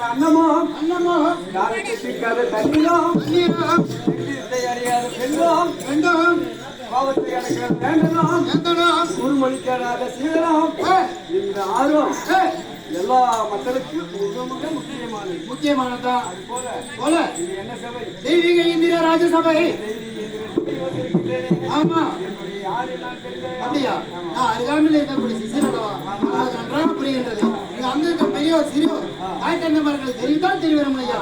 அன்னமோ தண்ணீரும் அறியாத பெண்ணும் பாவத்தை வேண்டனும் குருமணிக்காத சீதனம் இந்த ஆர்வம் எல்லா மக்களுக்கும் முக்கியமானதான். போல என்ன சபை? தெய்வீக இந்திய ராஜசபை. ஆமா, அப்படியா? நான் அருகாமையில் இருக்கக்கூடிய சிசிரடவா நன்றாக புரிகின்றது. இங்க அங்க இருக்க பெரியோர் சிறியோர் ஆயத்தந்தமார்கள் தெரிவித்தான் தெரிவிடும் ஐயா.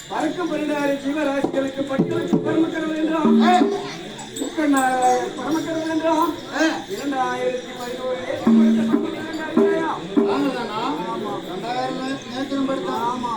பறக்கும் பரிணாரி ஜீவராசிகளுக்கு பட்டு வச்சு பரமக்கடவுள் என்றோம். பரமக்கடவுள் என்றோம். 2011 நேத்திரம் படுத்த. ஆமா,